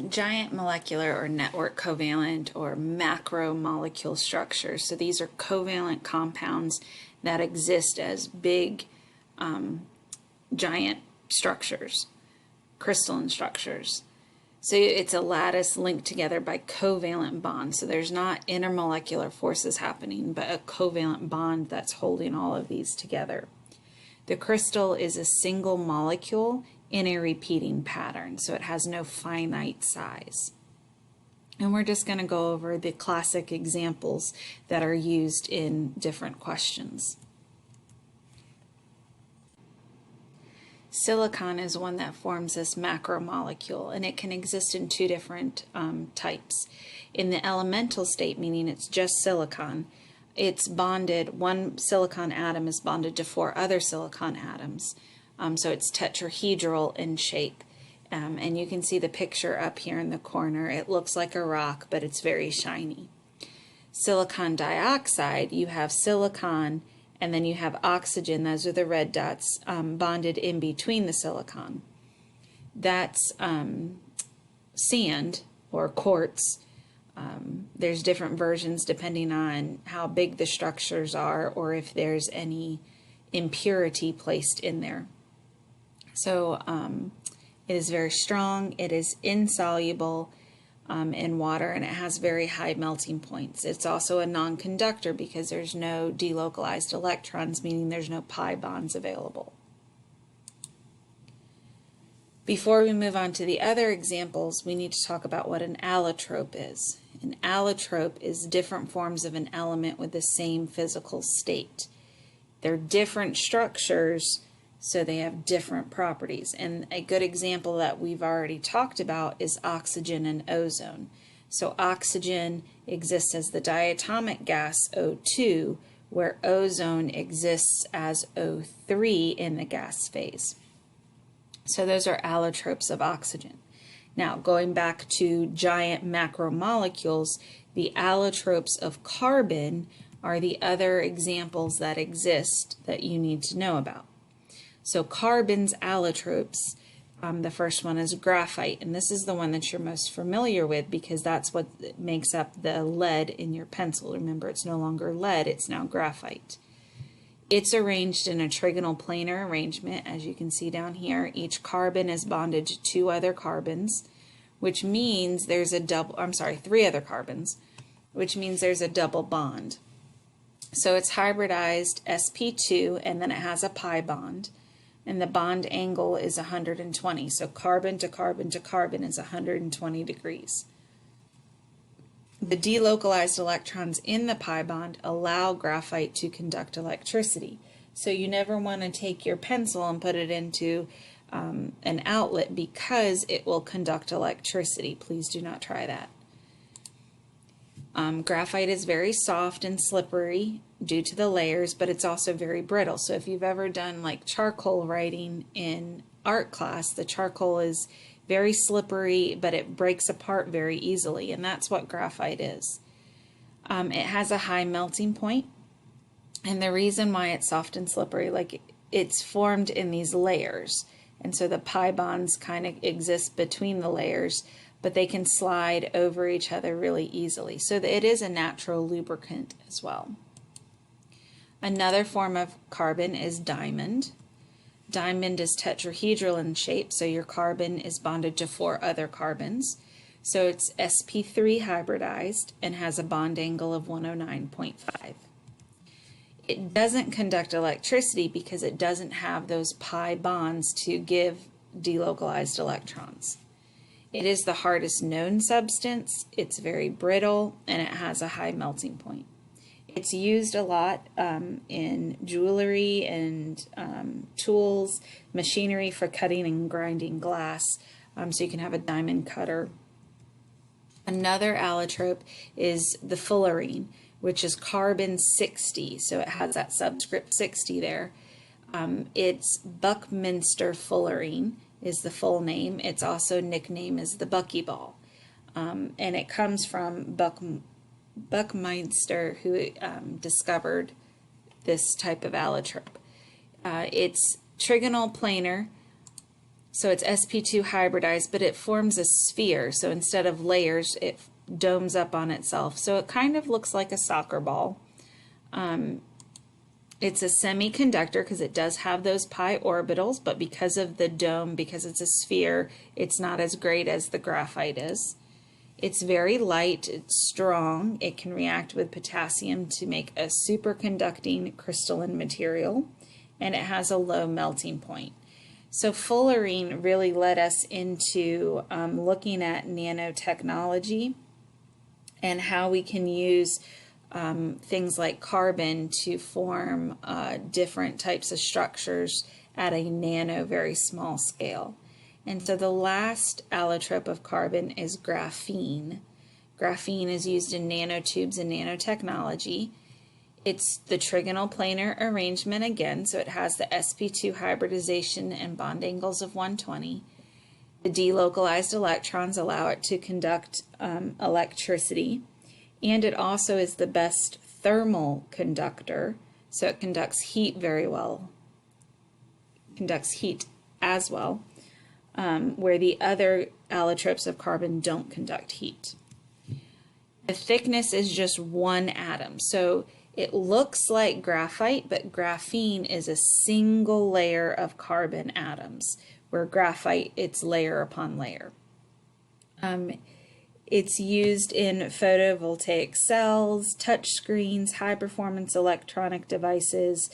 Giant molecular or network covalent or macromolecule structures. So these are covalent compounds that exist as big giant structures, crystalline structures. So it's a lattice linked together by covalent bonds. So there's not intermolecular forces happening, but a covalent bond that's holding all of these together. The crystal is a single molecule in a repeating pattern, so it has no finite size. And we're just going to go over the classic examples that are used in different questions. Silicon is one that forms this macromolecule, and it can exist in two different types. In the elemental state, meaning it's just silicon, it's bonded, one silicon atom is bonded to 4 other silicon atoms. So it's tetrahedral in shape. And you can see the picture up here in the corner. It looks like a rock, but it's very shiny. Silicon dioxide, you have silicon and then you have oxygen, those are the red dots, bonded in between the silicon. That's sand or quartz. There's different versions depending on how big the structures are or if there's any impurity placed in there. So it is very strong, it is insoluble in water, and it has very high melting points. It's also a non-conductor because there's no delocalized electrons, meaning there's no pi bonds available. Before we move on to the other examples, we need to talk about what an allotrope is. An allotrope is different forms of an element with the same physical state. They're different structures, so they have different properties. And a good example that we've already talked about is oxygen and ozone. So oxygen exists as the diatomic gas O2, where ozone exists as O3 in the gas phase. So those are allotropes of oxygen. Now, going back to giant macromolecules, the allotropes of carbon are the other examples that exist that you need to know about. So carbon's allotropes, the first one is graphite, and this is the one that you're most familiar with because that's what makes up the lead in your pencil. Remember, it's no longer lead, it's now graphite. It's arranged in a trigonal planar arrangement, as you can see down here. Each carbon is bonded to 2 other carbons, which means there's a 3 other carbons, which means there's a double bond. So it's hybridized sp2, and then it has a pi bond, and the bond angle is 120. So carbon to carbon to carbon is 120 degrees. The delocalized electrons in the pi bond allow graphite to conduct electricity. So you never want to take your pencil and put it into an outlet because it will conduct electricity. Please do not try that. Graphite is very soft and slippery due to the layers, but it's also very brittle. So if you've ever done like charcoal writing in art class, the charcoal is very slippery, but it breaks apart very easily, and that's what graphite is. It has a high melting point, and the reason why it's soft and slippery, like it's formed in these layers, and so the pi bonds kind of exist between the layers, but they can slide over each other really easily. So it is a natural lubricant as well. Another form of carbon is diamond. Diamond is tetrahedral in shape, so your carbon is bonded to 4 other carbons. So it's sp3 hybridized and has a bond angle of 109.5. It doesn't conduct electricity because it doesn't have those pi bonds to give delocalized electrons. It is the hardest known substance, it's very brittle, and it has a high melting point. It's used a lot in jewelry and tools, machinery for cutting and grinding glass, so you can have a diamond cutter. Another allotrope is the fullerene, which is carbon 60, so it has that subscript 60 there. It's Buckminster fullerene is the full name. It's also nicknamed as the buckyball, and it comes from Buckminster, who discovered this type of allotrope. It's trigonal planar, So it's sp2 hybridized, but it forms a sphere. So instead of layers, it domes up on itself. So it kind of looks like a soccer ball. It's a semiconductor because it does have those pi orbitals, but because of the dome, because it's a sphere, it's not as great as the graphite is. It's very light, it's strong, it can react with potassium to make a superconducting crystalline material, and it has a low melting point. So Fullerene really led us into looking at nanotechnology and how we can use things like carbon to form different types of structures at a very small scale. And so the last allotrope of carbon is graphene. Graphene is used in nanotubes and nanotechnology. It's the trigonal planar arrangement again, so it has the sp2 hybridization and bond angles of 120. The delocalized electrons allow it to conduct electricity. And it also is the best thermal conductor, so it conducts heat very well, conducts heat as well, where the other allotropes of carbon don't conduct heat. The thickness is just one atom, so it looks like graphite, but graphene is a single layer of carbon atoms, where graphite, it's layer upon layer. It's used in photovoltaic cells, touch screens, high-performance electronic devices,